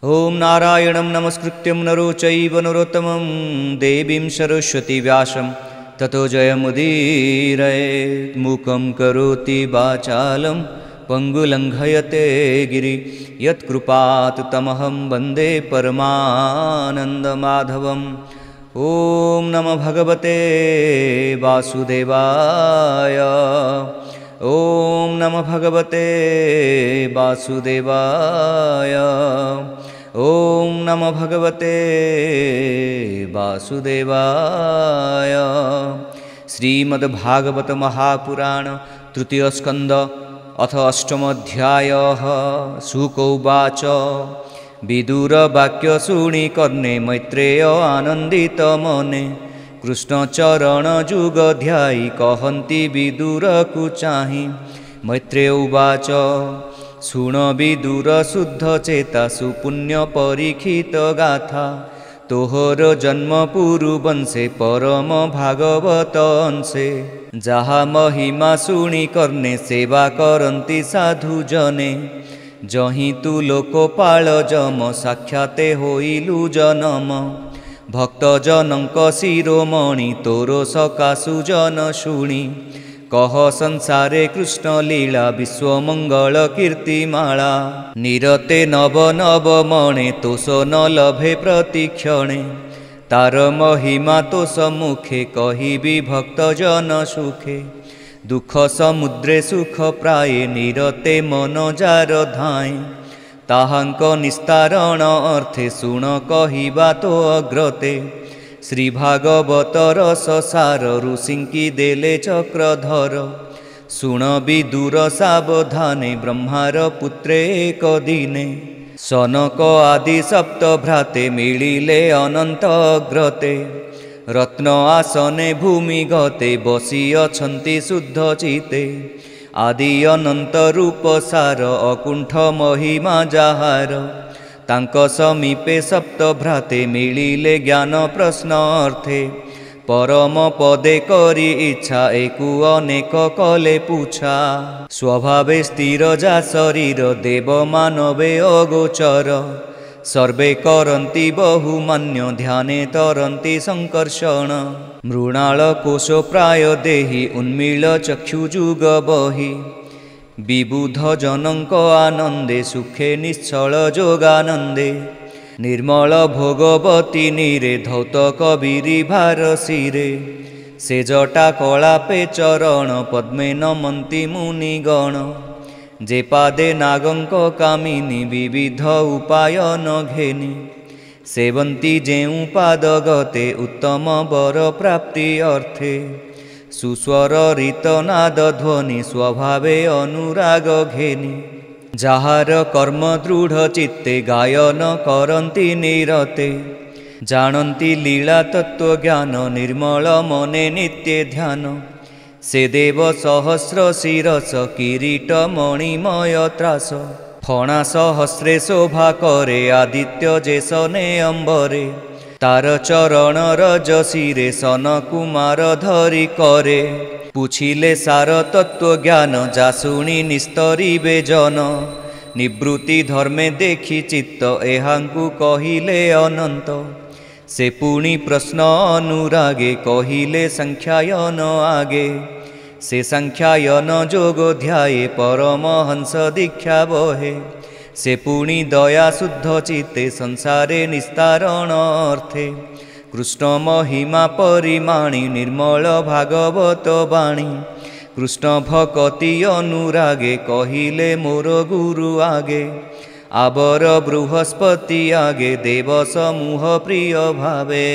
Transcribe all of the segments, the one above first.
ओं नारायणं नमस्कृत्यं नरो चैव नरोत्तमं देवीं सरस्वती व्यासं ततो जयमुदीरयेत्। मूकं करोति वाचालं पङ्गुलङ्घयते गिरि यत्कृपात् तमहं वन्दे परमानन्दमाधवम्। ॐ नमो भगवते वासुदेवाय। ॐ नमो भगवते वासुदेवाय। ॐ नमो भगवते वासुदेवाय। श्रीमद्भागवत महापुराण तृतीय स्कंद अथ अष्टम अध्याय। शुक उवाच विदुर वाक्य शुणि कर्णे मैत्रेय आनंदित मने कृष्णचरण जुग ध्यायी कहन्ति विदुर को चाहि। मैत्रेय उवाच शुण विदुर शुद्ध चेता सुपुण्य परीक्षित गाथा तोहर जन्म पुरु वंशे परम भागवत अंशे जहा महिमा शुणि कर्णे सेवा करन्ति साधु जने जहि तु लोकपाल जम साक्षाते होइलु जनम भक्त जनक शिरोमणि तोर सकाशु जन शुणि कह संसारे कृष्ण लीला विश्वमंगल कीर्तिमाला निरते नव नव मणे तोष न लभे प्रतिक्षणे तार महिमा तोष मुखे कहिबी भक्त जन सुखे दुख समुद्रे सुख प्राये निरते मन जार धाए ताहांक निस्तारण अर्थे शुण कहिबा तो अग्रते श्री भागवत रस सार ऋषिंकी देले चक्रधर शुण विदुर सावधाने ब्रह्मार पुत्रे एक दिने सनक आदि सप्त भ्राते मिलिले अनंत अग्रते रत्न आसने भूमि गते बसी अछंती शुद्ध चिते आदि अनंत रूप सार अकुंठ महिमा जाहार तांक समीपे सप्त भ्राते मिलिले ज्ञान प्रश्न अर्थे परम पदे करी इच्छा एकु अनेक कले पूछा स्वभावे स्थिर जा शरीर देव मानवे अगोचर सर्वे करन्ति बहुमान्य ध्याने तरन्ति संकर्षण मृणाल कोश प्राय देहि उन्मील चक्षुजुग बहि विबुध जनक आनंदे सुखे निश्चल जोगानंदे निर्मल भोगवती नीरे धौत कबीरी भार शिरे से जटा कलापे चरण पद्मे नमन्ति मुनिगण जे पादे नागंक कामिनी विविध उपायन घेनि सेवन्ति जेउ पाद गते उत्तम वर प्राप्ति अर्थे सुस्वर रीतनाद ध्वनि स्वभावे अनुराग घेनि जाहार कर्म दृढ़ चित्ते गायन करन्ति निरते जानन्ति लीला तत्व ज्ञान निर्मल मने नित्य ध्यान से देव सहस्र शिरस किरीट मणिमय त्रास फणा सहस्रे शोभा करे आदित्य जेसने अंबरे तार चरण रजशिरे सन कुमार धरी करे पूछिले सार तत्व ज्ञान जा शुणी निस्तरीबे जन निवृत्ति धर्मे देखि चित्त एहांकु कहिले अनंत से पुणी प्रश्न अनुरागे कहिले संख्यायन आगे से संख्यायन जोग ध्याये परमहंस दीक्षा बहे से पुणी दया शुद्ध चित्ते संसारे निस्तारण अर्थे कृष्ण महिमा परिमाणी निर्मल भागवत वाणी कृष्ण भक्ति अनुरागे कहिले मोर गुरु आगे आबर बृहस्पति आगे देव समूह प्रिय भावे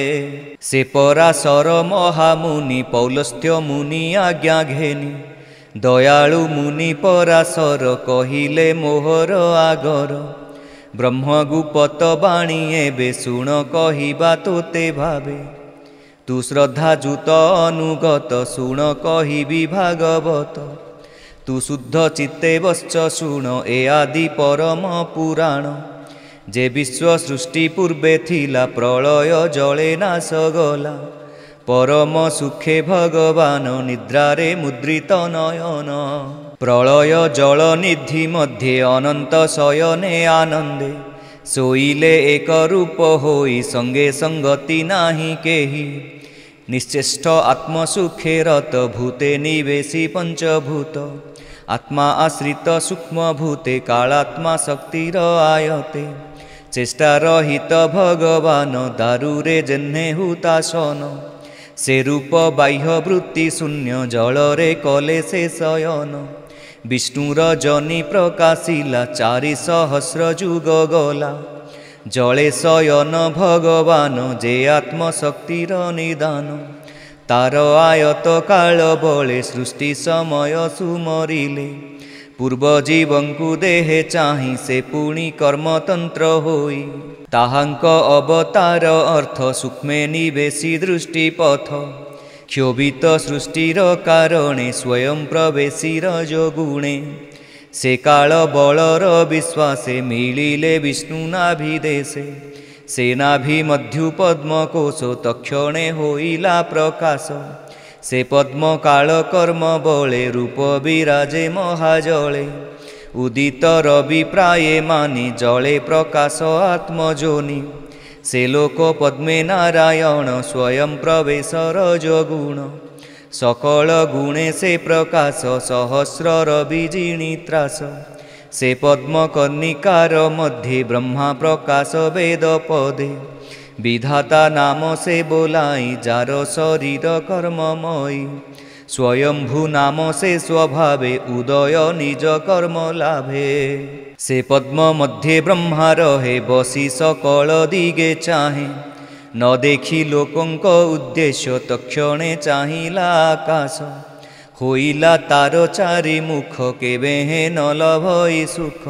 से पराशर महामुनि पौलस्त्य मुनि आज्ञा घेनि दयालु मुनि पराशर कहिले मोहर आगर ब्रह्मगुपत वाणी एबे शुण कहिबा तोते भावे तु श्रद्धाजुत अनुगत शुण कहिबी भागवत तु शुद्ध चित्ते वश्च शुण ए आदि परम पुराण जे विश्व सृष्टि पूर्वे थिला प्रलय जले नाश गला परम सुखे भगवान निद्रारे मुद्रित नयन प्रलय जल निधि मध्ये अनंत शयने आनंदे ଶୋଇଲେ ଏକ ରୂପ ହୋଇ ସଙ୍ଗେ ସଙ୍ଗତି ନାହିଁ କେହି। ନିଶ୍ଚେଷ୍ଟ ଆତ୍ମସୁଖେ ରତ ଭୂତେ ନିବେଶୀ ପଞ୍ଚଭୂତ। ଆତ୍ମା ଆଶ୍ରିତ ସୂକ୍ଷ୍ମ ଭୂତେ କାଳାତ୍ମା ଶକ୍ତିର ଆୟତେ। ଚେଷ୍ଟା ରହିତ ଭଗବାନ ଦାରୁରେ ଜହ୍ନେ ହୁତାସନ। ସେ ରୂପ ବାହ୍ୟ ବୃତ୍ତି ଶୂନ୍ୟ ଜଳରେ କଲେ ସେ ଶୟନ। ବିଷ୍ଣୁର ଜନି ପ୍ରକାଶିଲା 4,000 ଯୁଗ ଗଲା। ଜଳେ ଶୟନ ଭଗବାନ ଯେ ଆତ୍ମଶକ୍ତିର ନିଦାନ। ତାର ଆୟତ କାଳ ବଳେ ସୃଷ୍ଟି ସମୟ ସୁମରିଲେ। ପୂର୍ବ ଜୀବଙ୍କୁ ଦେହେ ଚାହିଁ ସେ ପୁଣି କର୍ମତନ୍ତ୍ର ହୋଇ। ତାହାଙ୍କ ଅବତାର ଅର୍ଥ ସୂକ୍ଷ୍ମେ ନିବେଶୀ ଦୃଷ୍ଟିପଥ। କ୍ଷୋଭିତ ସୃଷ୍ଟିର କାରଣେ ସ୍ୱୟଂ ପ୍ରବେଶୀର ଯୋଗୁଣେ। ସେ କାଳ ବଳର ବିଶ୍ୱାସେ ମିଳିଲେ ବିଷ୍ଣୁ ନାଭିଦେଶେ। ସେ ନାଭି ମଧ୍ୟୁ ପଦ୍ମକୋଶ ତକ୍ଷଣେ ହୋଇଲା ପ୍ରକାଶ। ସେ ପଦ୍ମ କାଳ କର୍ମ ବଳେ ରୂପ ବିରାଜେ ମହାଜଳେ। ଉଦିତ ରବି ପ୍ରାୟେ ମାନି ଜଳେ ପ୍ରକାଶ ଆତ୍ମଜୋନି। ସେ ଲୋକ ପଦ୍ମେ ନାରାୟଣ ସ୍ୱୟଂ ପ୍ରବେଶର ଯୋଗୁଣ। ସକଳ ଗୁଣେ ସେ ପ୍ରକାଶ ସହସ୍ର ରବି ଜିଣି ତ୍ରାସ। ସେ ପଦ୍ମ କର୍ଣ୍ଣିକାର ମଧ୍ୟେ ବ୍ରହ୍ମା ପ୍ରକାଶ ବେଦ ପଦେ। ବିଧାତା ନାମ ସେ ବୋଲାଇ ଯାର ଶରୀର କର୍ମମୟୀ। ସ୍ୱୟଂଭୂ ନାମ ସେ ସ୍ୱଭାବେ ଉଦୟ ନିଜ କର୍ମ ଲାଭେ। ସେ ପଦ୍ମ ମଧ୍ୟେ ବ୍ରହ୍ମା ରହେ ବସି ସକଳ ଦିଗେ ଚାହେଁ। ନ ଦେଖି ଲୋକଙ୍କ ଉଦ୍ଦେଶ୍ୟ ତକ୍ଷଣେ ଚାହିଁଲା ଆକାଶ। ହୋଇଲା ତାର 4 ମୁଖ କେବେ ନ ଲଭଇ ସୁଖ।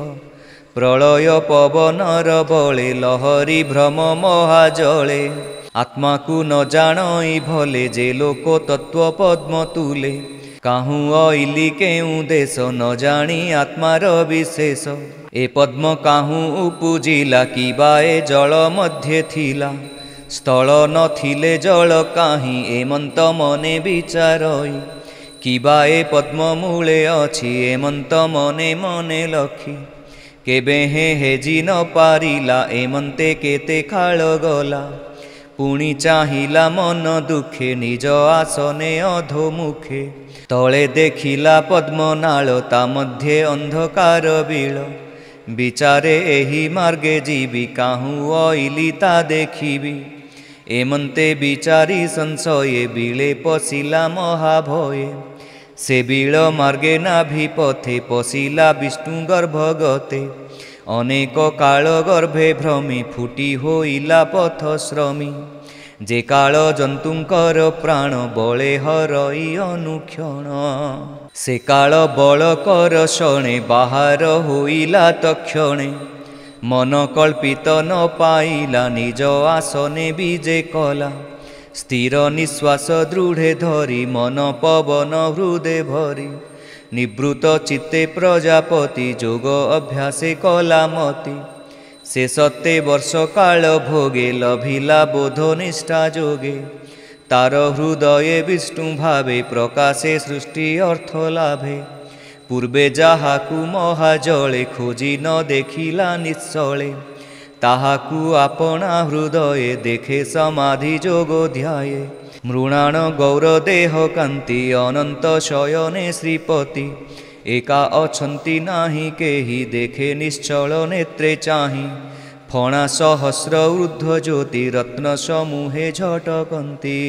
ପ୍ରଳୟ ପବନର ବଳେ ଲହରୀ ଭ୍ରମ ମହାଜଳେ। ଆତ୍ମାକୁ ନ ଜାଣଇ ଭଲେ ଯେ ଲୋକ ତତ୍ତ୍ୱ ପଦ୍ମ ତୁଲେ। କାହୁଁ ଅଇଲି କେଉଁ ଦେଶ ନ ଜାଣି ଆତ୍ମାର ବିଶେଷ। ଏ ପଦ୍ମ କାହୁଁ ଉପୁଜିଲା କିବା ଏ ଜଳ ମଧ୍ୟେ ଥିଲା। ସ୍ଥଳ ନଥିଲେ ଜଳ କାହିଁ ଏମନ୍ତ ମନେ ବିଚାରଇ। କିବା ଏ ପଦ୍ମ ମୂଳେ ଅଛି ଏମନ୍ତ ମନେ ମନେ ଲଖି। କେବେ ହେଜି ନ ପାରିଲା ଏମନ୍ତେ କେତେ କାଳ ଗଲା। ପୁଣି ଚାହିଁଲା ମନ ଦୁଃଖେ ନିଜ ଆସନେ ଅଧୋମୁଖେ। ତଳେ ଦେଖିଲା ପଦ୍ମନାଳ ତା ମଧ୍ୟେ ଅନ୍ଧକାର ବିଳ। ବିଚାରେ ଏହି ମାର୍ଗେ ଯିବି କାହୁଁ ଅଇଲି ତା ଦେଖିବି। ଏମନ୍ତେ ବିଚାରି ସଂଶये ବିଳେ ପଶିଲା ମହାଭୟେ। ସେ ବିଳ ମାର୍ଗେ ନାଭି ପଥେ ପଶିଲା ବିଷ୍ଣୁ ଗର୍ଭଗତେ। ଅନେକ କାଳ ଗର୍ଭେ ଭ୍ରମି ଫୁଟି ହୋଇଲା ପଥ ଶ୍ରମୀ। ଯେ କାଳ ଜନ୍ତୁଙ୍କର ପ୍ରାଣ ବଳେ ହରଇ ଅନୁକ୍ଷଣ। ସେ କାଳ ବଳ କର ଶଣେ ବାହାର ହୋଇଲା ତକ୍ଷଣେ। ମନ କଳ୍ପିତ ନ ପାଇଲା ନିଜ ଆସନେ ବିଜେ କଲା। ସ୍ଥିର ନିଶ୍ୱାସ ଦୃଢ଼େ ଧରି ମନ ପବନ ହୃଦେ ଭରି। ନିବୃତ ଚିତ୍ତେ ପ୍ରଜାପତି ଯୋଗ ଅଭ୍ୟାସେ କଲା ମତି। ସେ 7 ବର୍ଷ କାଳ ଭୋଗେ ଲଭିଲା ବୋଧ ନିଷ୍ଠା ଯୋଗେ। ତାର ହୃଦये ବିଷ୍ଣୁ ଭାବେ ପ୍ରକାଶେ ସୃଷ୍ଟି ଅର୍ଥ ଲାଭେ। ପୂର୍ବେ ଯାହାକୁ ମହାଜଳେ ଖୋଜି ନ ଦେଖିଲା ନିଶ୍ଚଳେ। ତାହାକୁ ଆପଣା ହୃଦये ଦେଖେ ସମାଧି ଯୋଗ ଧ୍ୟାଏ। ମୃଣାଣ ଗୌର ଦେହ କାନ୍ତି ଅନନ୍ତ ଶୟନେ ଶ୍ରୀପତି। ଏକା ଅଛନ୍ତି ନାହିଁ କେହି ଦେଖେ ନିଶ୍ଚଳ ନେତ୍ରେ ଚାହିଁ। ଫଣା ସହସ୍ର ଊର୍ଦ୍ଧ୍ୱ ଜ୍ୟୋତି ରତ୍ନ ସମୂହେ ଝଟକନ୍ତି।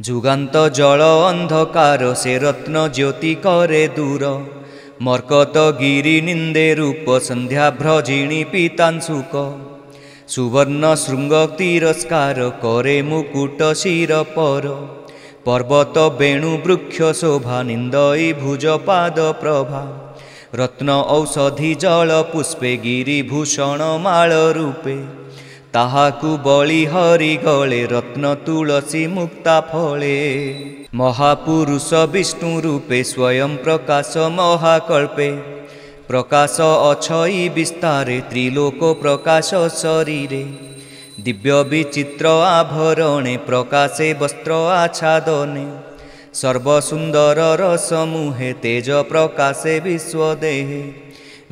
ଯୁଗାନ୍ତ ଜଳ ଅନ୍ଧକାର ସେ ରତ୍ନ ଜ୍ୟୋତି କରେ ଦୂର। ମର୍କତ ଗିରି ନିନ୍ଦେ ରୂପ ସନ୍ଧ୍ୟା ଭ୍ରଜିଣୀ ପୀତାଂଶୁକ। ସୁବର୍ଣ୍ଣ ଶୃଙ୍ଗ ତିରସ୍କାର କରେ ମୁକୁଟ ଶିର ପର। ପର୍ବତ ବେଣୁ ବୃକ୍ଷ ଶୋଭା ନିନ୍ଦଇ ଭୁଜ ପାଦ ପ୍ରଭା। ରତ୍ନ ଔଷଧି ଜଳ ପୁଷ୍ପେ ଗିରିଭୂଷଣ ମାଳ ରୂପେ। ତାହାକୁ ବଳି ହରି ଗଳେ ରତ୍ନ ତୁଳସୀ ମୁକ୍ତା ଫଳେ। ମହାପୁରୁଷ ବିଷ୍ଣୁ ରୂପେ ସ୍ୱୟଂ ପ୍ରକାଶ ମହାକଳ୍ପେ। ପ୍ରକାଶ ଅଛଇ ବିସ୍ତାରେ ତ୍ରିଲୋକ ପ୍ରକାଶ ଶରୀରେ। ଦିବ୍ୟ ବିଚିତ୍ର ଆଭରଣେ ପ୍ରକାଶେ ବସ୍ତ୍ର ଆଚ୍ଛାଦନେ। ସର୍ବସୁନ୍ଦର ରସମୁହେ ତେଜ ପ୍ରକାଶେ ବିଶ୍ୱଦେହେ।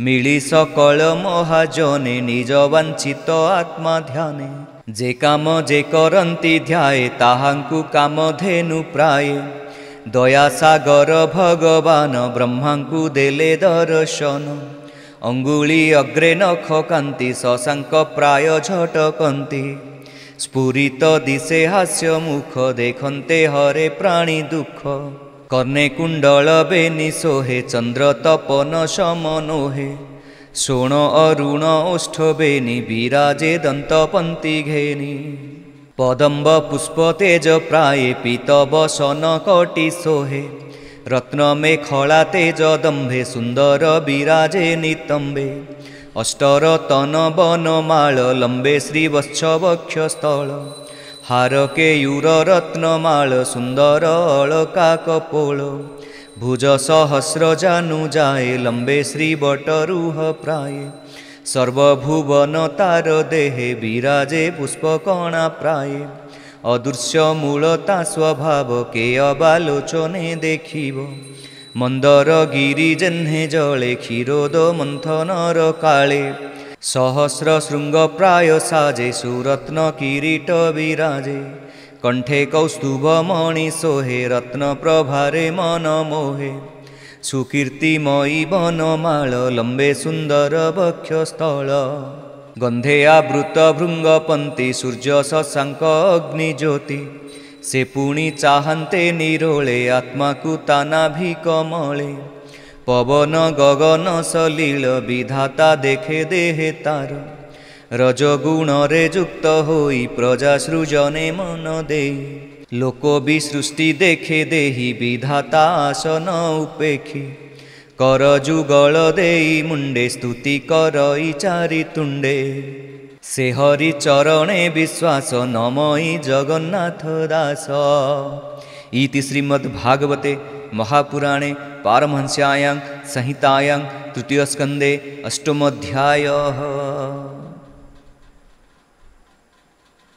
मिली सकल महाजने निज वांछित आत्मा ध्याने जे काम जे करंती ध्याये ताहांकु कामधेनु प्राय दया सागर भगवान ब्रह्मांकु देले दर्शन अंगुली अग्रे नख कांति शशांक प्राय झटकंती स्फुरित दिशे हास्य मुख देखन्ते हरे प्राणी दुख कर्णे कुंडल बेनि सोहे चंद्र तपन समनोहे सोण अरुण ओष्ठ बेनि विराजे दंतपंती घेनि पदम्ब पुष्प तेज प्राये पीतवसन कटी सोहे रत्न मेखला तेज दंभे सुंदर विराजे नितंबे अष्टरतन बनमाल लंबे श्रीवत्स वक्षस्थल हार केयूर रत्नमाल सुंदर अलका कपोल भुज सहस्र जानु जाए लंबे श्रीवटरूह प्राय सर्वभुवन तार देहे विराजे पुष्पकणा प्राय अदृश्य मूलता स्वभाव के अबालोचने देखिब मंदर गिरी जेह्ने जले क्षीरोद मंथनर काले सहस्र शृंग प्राय साजे सुरत्न किरीट विराजे कंठे कौस्तुभ मणि सोहे रत्न प्रभारे मन मोहे सुकीर्तिमयी बनमाल लंबे सुंदर वक्षस्थल गंधे आवृत भृंगपंती सूर्य शशांक अग्निज्योति से पुणी चाहन्ते निरोले आत्मा को तानाभि कमले पवन गगन सलील विधाता देखे देहे तार रजगुण रे युक्त होई प्रजा सृजने मन दे लोक भी सृष्टि देखे देहि विधाता आसन उपेक्षी कर जुगल देई मुंडे स्तुति करई चारि तुंडे से हरि चरणे विश्वास नमई जगन्नाथ दास। इति श्रीमद्भागवते महापुराणे पारमहंस्यायां संहितायां तृतीय स्कंदे अष्टमोऽध्यायः।